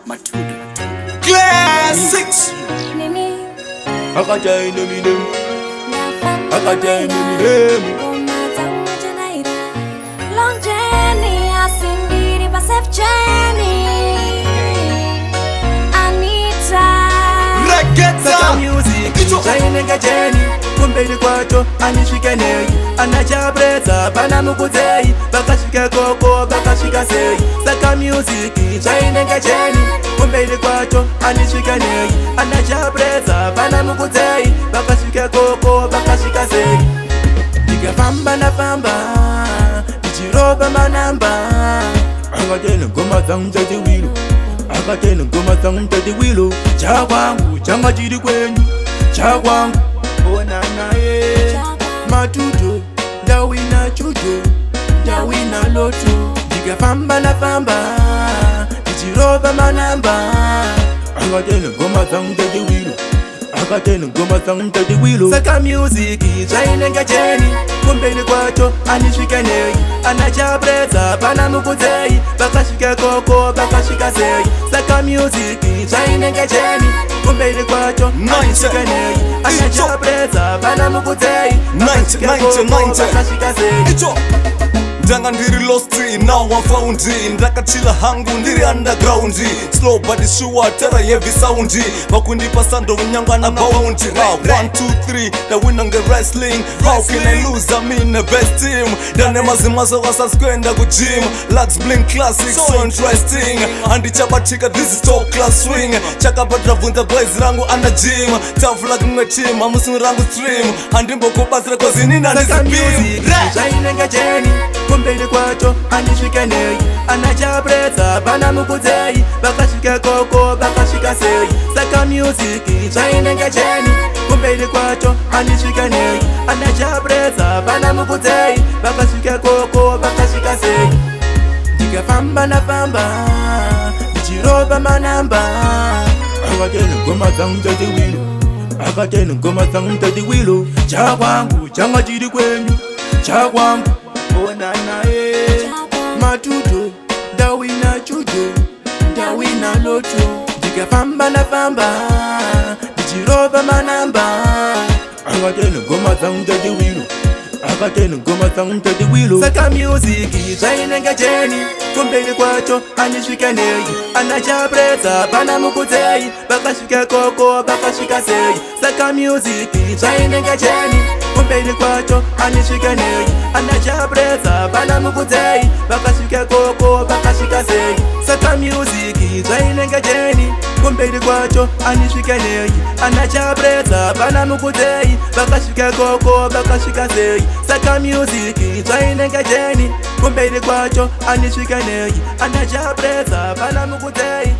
Matudo Classics Akajai no midem Akajai no midem Long journey, I sing it, but safe journey. Anita Reggae music Zainenga jeni kumbeli kwacho anishikenei anachabreza pana mukuzei bakashika koko bakashika sei saka music zainenga jeni kumbeli kwacho anishikenei anachabreza pana mukuzei bakashika koko bakashika sei nikafamba na famba nichiroba manamba akatena ngoma zangu zaziwilo akatena ngoma zangu zaziwilo chakwangu changa chiri kwenyu chakwangu ona naye matuto ndawina chuto ndawina loto ndikafamba na famba ndichiroba manamba akatena ngoma zangu zaziwilo akatena ngoma zangu zaziwilo saka music zainenga jeni kumbeli kwacho anishikenei anachabreza pana mukuzei bakashika koko bakashika sei saka music zainenga jeni kumbeli kwacho anishikenei anachabreza pana mukuzei bakashika koko bakashika sei Ndanga ndiri lost, now I'm found. Ndakachila hangu ndiri underground. Slow but sure, terror heavy sound. Bakundipa sando mnyanga na bounty. 1, 2, 3, the win on the wrestling. How can I lose? I'm in the best team. Dane mazimazo wasa skwenda ku gym. Lux Blink classic, so interesting. Andi chabatika, this is top class swing. Chaka batra vunza boys rangu under gym. Tough like my team, amusu rangu stream. Andi mboko basra cause nina music zainenga jeni kumbeli kwacho anishikenei anachabreza pana mukuzei bakashika koko bakashika sei saka music zainenga jeni kumbeli kwacho anishikenei anachabreza pana mukuzei bakashika koko bakashika sei ndikafamba na famba ndichiroba manamba akatena ngoma zangu zaziwilo akatena ngoma zangu zaziwilo chakwangu changa chiri kwenyu chakwangu ona naye matuto ndawina chuto ndawina loto ndikafamba na famba ndichiroba manamba akatena ngoma zangu zaziwilo akatena ngoma zangu zaziwilo saka music zainenga jeni kumbeli kwacho anishikenei anachabreza pana mukuzei bakashika koko bakashika sei saka music zainenga jeni kumbeli kwacho anishikenei anachabreza pana mukuzei bakashika koko bakashika sei saka music zainenga jeni kumbeli kwacho anishikenei anachabreza pana mukuzei bakashika koko bakashika sei saka music zainenga jeni kumbeli kwacho anishikenei anachabreza pana mukuzei